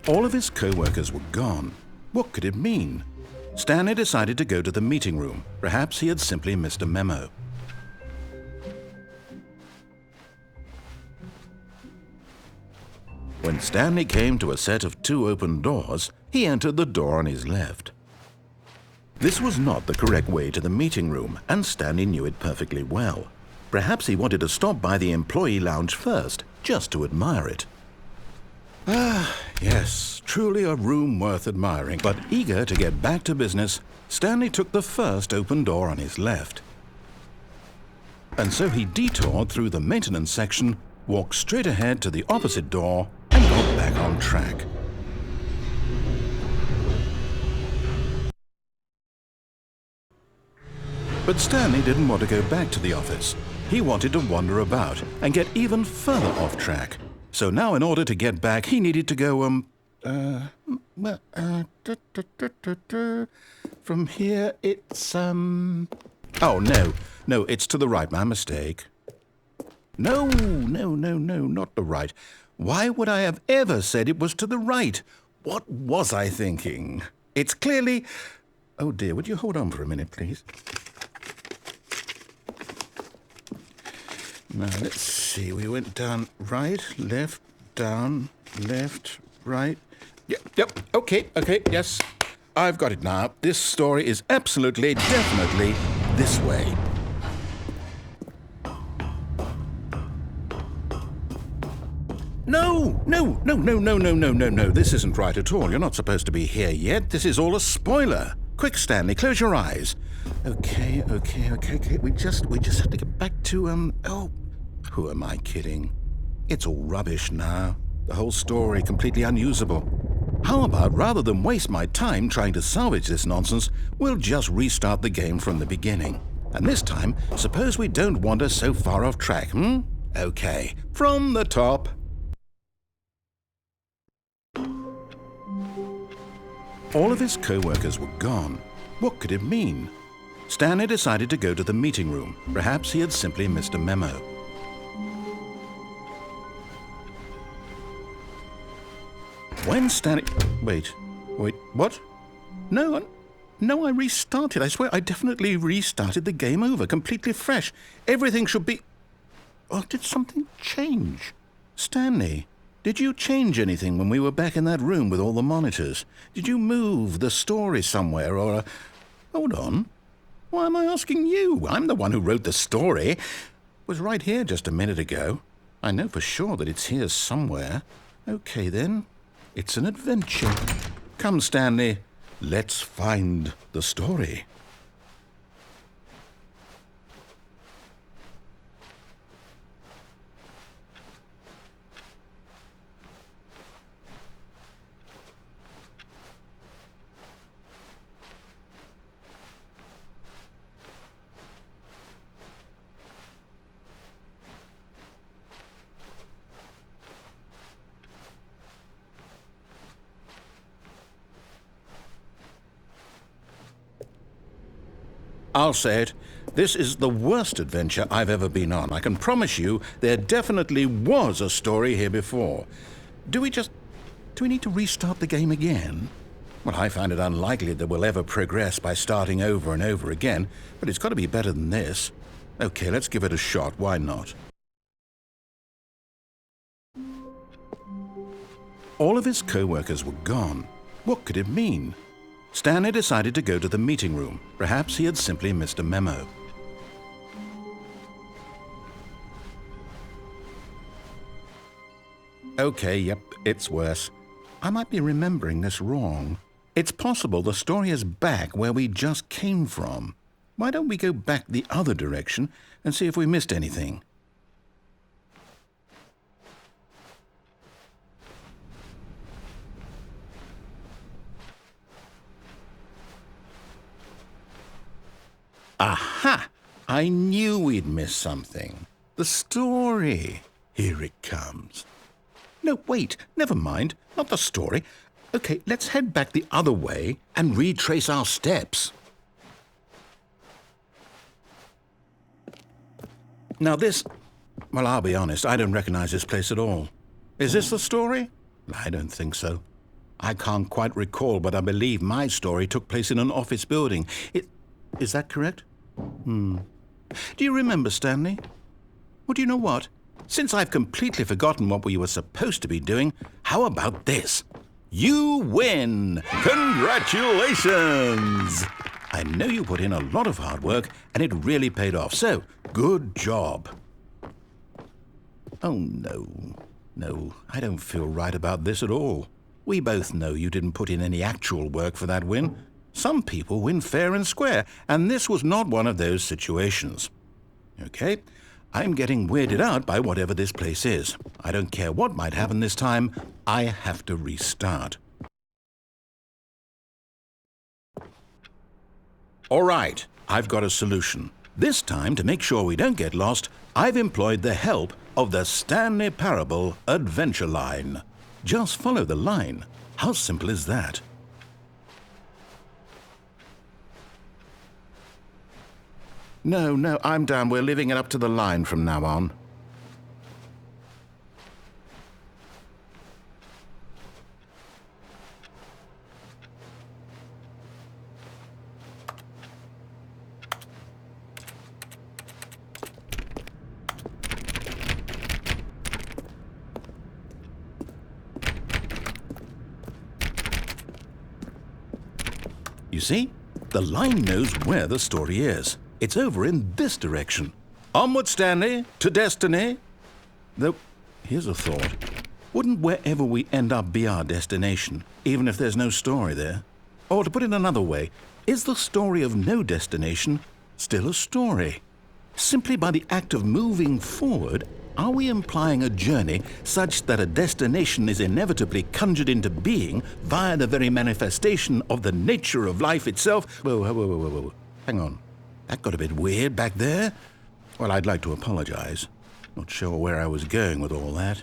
All of his co-workers were gone. What could it mean? Stanley decided to go to the meeting room. Perhaps he had simply missed a memo. When Stanley came to a set of 2 open doors, he entered the door on his left. This was not the correct way to the meeting room, and Stanley knew it perfectly well. Perhaps he wanted to stop by the employee lounge first, just to admire it. Ah, yes, truly a room worth admiring. But eager to get back to business, Stanley took the first open door on his left. And so he detoured through the maintenance section, walked straight ahead to the opposite door, and got back on track. But Stanley didn't want to go back to the office. He wanted to wander about and get even further off track. So now in order to get back, he needed to go, from here it's, oh, no, it's to the right, my mistake. No, not the right. Why would I have ever said it was to the right? What was I thinking? It's clearly... Oh dear, would you hold on for a minute, please? Now, let's see. We went down right, left, down, left, right. Yep, okay, yes. I've got it now. This story is absolutely, definitely this way. No. This isn't right at all. You're not supposed to be here yet. This is all a spoiler. Quick, Stanley, close your eyes. Okay. We just have to get back to, oh, who am I kidding? It's all rubbish now. The whole story completely unusable. How about, rather than waste my time trying to salvage this nonsense, we'll just restart the game from the beginning. And this time, suppose we don't wander so far off track, Okay, from the top. All of his co-workers were gone. What could it mean? Stanley decided to go to the meeting room. Perhaps he had simply missed a memo. When Stanley... Wait, what? No, I restarted. I swear I definitely restarted the game over, completely fresh. Everything should be... Oh, did something change? Stanley, did you change anything when we were back in that room with all the monitors? Did you move the story somewhere or... Hold on. Why am I asking you? I'm the one who wrote the story. It was right here just a minute ago. I know for sure that it's here somewhere. Okay, then. It's an adventure. Come, Stanley. Let's find the story. I'll say it. This is the worst adventure I've ever been on. I can promise you there definitely was a story here before. Do we need to restart the game again? Well, I find it unlikely that we'll ever progress by starting over and over again, but it's got to be better than this. Okay, let's give it a shot. Why not? All of his co-workers were gone. What could it mean? Stanley decided to go to the meeting room. Perhaps he had simply missed a memo. Okay, yep, it's worse. I might be remembering this wrong. It's possible the story is back where we just came from. Why don't we go back the other direction and see if we missed anything? Aha! I knew we'd miss something. The story. Here it comes. No, wait, never mind. Not the story. Okay, let's head back the other way and retrace our steps. Now this... Well, I'll be honest, I don't recognize this place at all. Is this the story? I don't think so. I can't quite recall, but I believe my story took place in an office building. Is that correct? Do you remember, Stanley? Well, do you know what? Since I've completely forgotten what we were supposed to be doing, how about this? You win! Congratulations! I know you put in a lot of hard work, and it really paid off, so good job. Oh, no. No, I don't feel right about this at all. We both know you didn't put in any actual work for that win. Some people win fair and square, and this was not one of those situations. Okay, I'm getting weirded out by whatever this place is. I don't care what might happen this time. I have to restart. All right, I've got a solution. This time, to make sure we don't get lost, I've employed the help of the Stanley Parable Adventure Line. Just follow the line. How simple is that? No, I'm down. We're leaving it up to the line from now on. You see, the line knows where the story is. It's over in this direction. Onward, Stanley, to destiny. Though, here's a thought. Wouldn't wherever we end up be our destination, even if there's no story there? Or to put it another way, is the story of no destination still a story? Simply by the act of moving forward, are we implying a journey such that a destination is inevitably conjured into being via the very manifestation of the nature of life itself? Whoa. Hang on. That got a bit weird back there. Well, I'd like to apologize. Not sure where I was going with all that.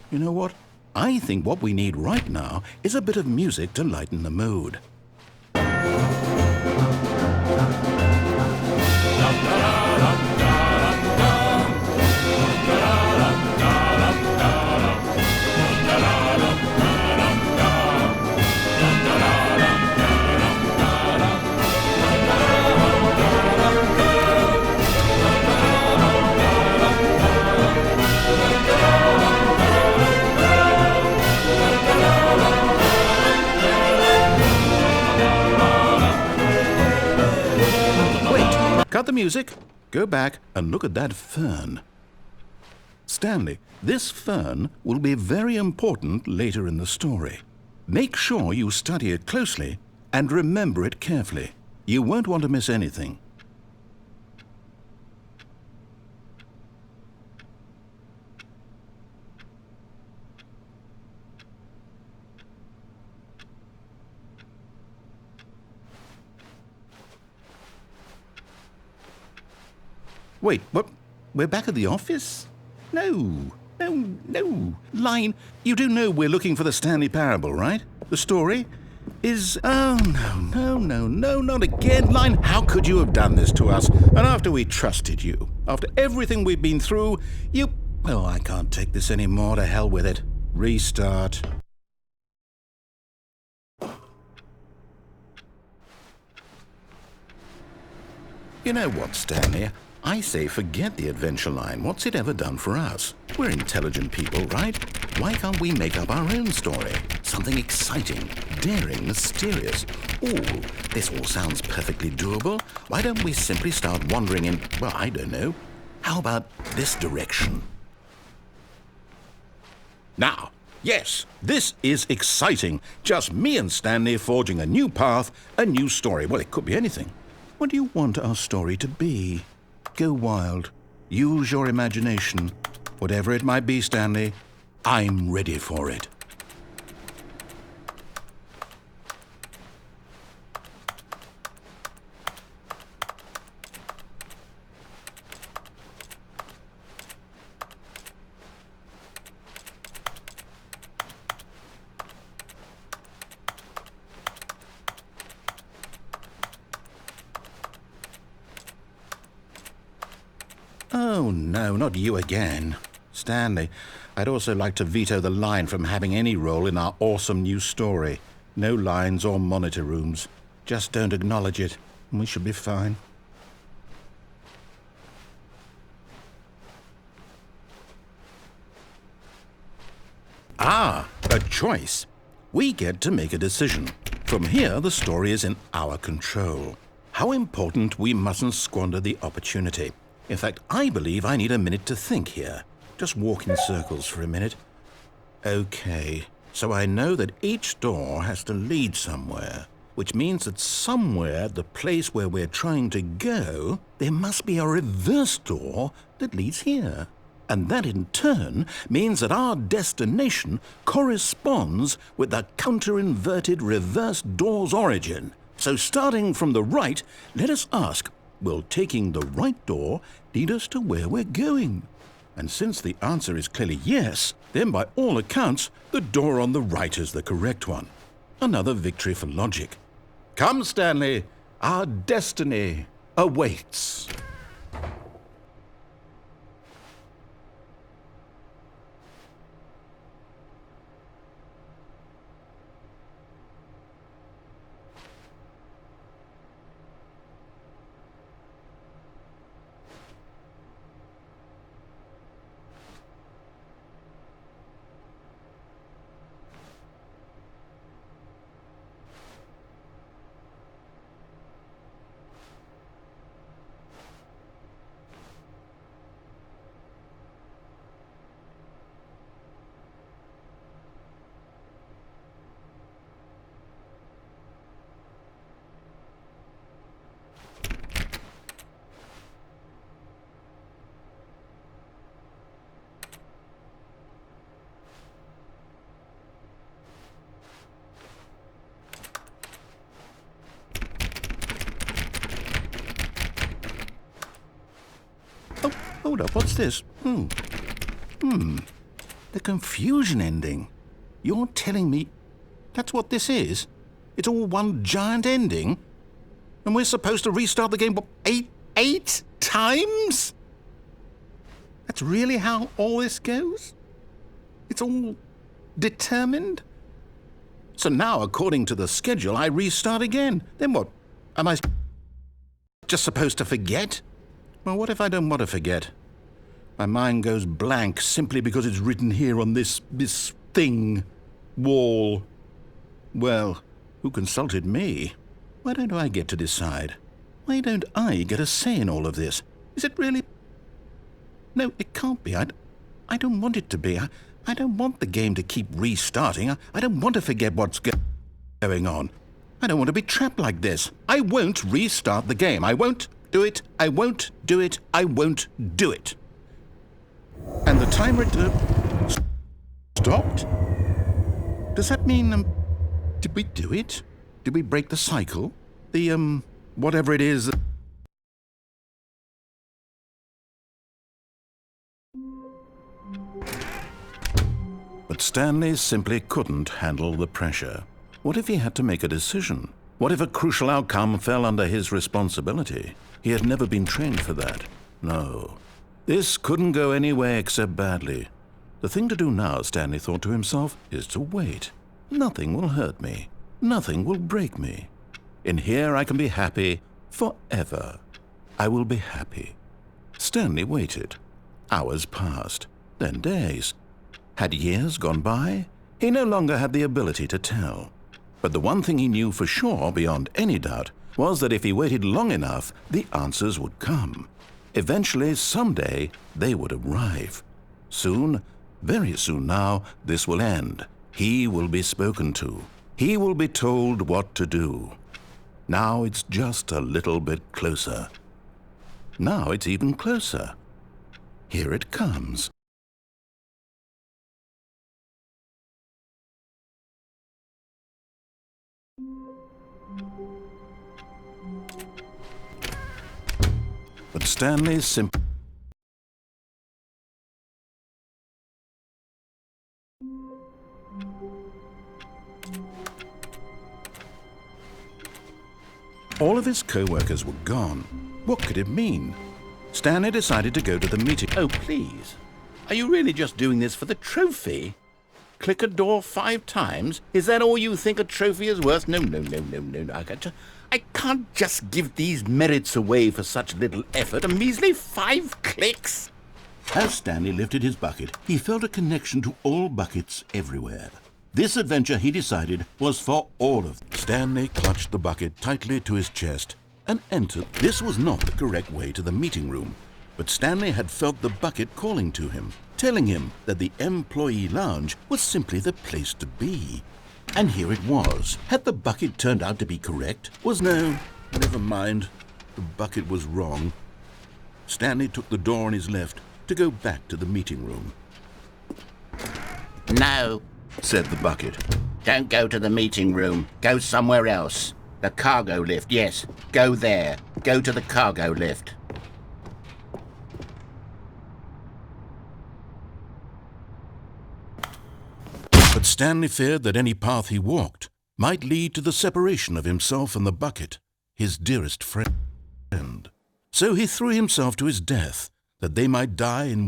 You know what? I think what we need right now is a bit of music to lighten the mood. Cut the music, go back and look at that fern. Stanley, this fern will be very important later in the story. Make sure you study it closely and remember it carefully. You won't want to miss anything. Wait, what? We're back at the office? No. Line, you do know we're looking for the Stanley Parable, right? The story is... Oh, no, not again. Line, how could you have done this to us? And after we trusted you, after everything we've been through, you... Oh, I can't take this anymore. To hell with it. Restart. You know what, Stanley? I say forget the adventure line. What's it ever done for us? We're intelligent people, right? Why can't we make up our own story? Something exciting, daring, mysterious. Ooh, this all sounds perfectly doable. Why don't we simply start wandering in, well, I don't know. How about this direction? Now, yes, this is exciting. Just me and Stanley forging a new path, a new story. Well, it could be anything. What do you want our story to be? Go wild. Use your imagination. Whatever it might be, Stanley, I'm ready for it. Oh, no, not you again. Stanley, I'd also like to veto the line from having any role in our awesome new story. No lines or monitor rooms. Just don't acknowledge it, and we should be fine. Ah, a choice. We get to make a decision. From here, the story is in our control. How important, we mustn't squander the opportunity. In fact, I believe I need a minute to think here. Just walk in circles for a minute. Okay, so I know that each door has to lead somewhere, which means that somewhere, the place where we're trying to go, there must be a reverse door that leads here. And that in turn means that our destination corresponds with the counter-inverted reverse door's origin. So starting from the right, let us ask, will taking the right door lead us to where we're going? And since the answer is clearly yes, then by all accounts, the door on the right is the correct one. Another victory for logic. Come, Stanley, our destiny awaits. Oh, hold up, what's this? The confusion ending. You're telling me that's what this is? It's all one giant ending? And we're supposed to restart the game, what, eight times? That's really how all this goes? It's all determined? So now, according to the schedule, I restart again. Then what? Am I just supposed to forget? Well, what if I don't want to forget? My mind goes blank simply because it's written here on this thing, wall. Well, who consulted me? Why don't I get to decide? Why don't I get a say in all of this? Is it really? No, it can't be. I don't want it to be. I don't want the game to keep restarting. I don't want to forget what's going on. I don't want to be trapped like this. I won't restart the game. I won't do it. I won't do it. I won't do it. And the timer stopped? Does that mean, did we do it? Did we break the cycle? The, whatever it is. But Stanley simply couldn't handle the pressure. What if he had to make a decision? What if a crucial outcome fell under his responsibility? He had never been trained for that. No. This couldn't go any way except badly. The thing to do now, Stanley thought to himself, is to wait. Nothing will hurt me. Nothing will break me. In here I can be happy forever. I will be happy. Stanley waited. Hours passed, then days. Had years gone by? He no longer had the ability to tell. But the one thing he knew for sure, beyond any doubt, was that if he waited long enough, the answers would come. Eventually, someday, they would arrive. Soon, very soon now, this will end. He will be spoken to. He will be told what to do. Now it's just a little bit closer. Now it's even closer. Here it comes. But Stanley simply... All of his co-workers were gone. What could it mean? Stanley decided to go to the meeting. Oh, please. Are you really just doing this for the trophy? Click a door 5 times? Is that all you think a trophy is worth? No. I can't just give these merits away for such little effort. A measly 5 clicks. As Stanley lifted his bucket, he felt a connection to all buckets everywhere. This adventure, he decided, was for all of them. Stanley clutched the bucket tightly to his chest and entered. This was not the correct way to the meeting room, but Stanley had felt the bucket calling to him, telling him that the employee lounge was simply the place to be. And here it was. Had the bucket turned out to be correct? No, never mind. The bucket was wrong. Stanley took the door on his left to go back to the meeting room. No, said the bucket. don't go to the meeting room. Go somewhere else. The cargo lift, yes. Go there. Go to the cargo lift. But Stanley feared that any path he walked might lead to the separation of himself and the bucket, his dearest friend. So he threw himself to his death, that they might die in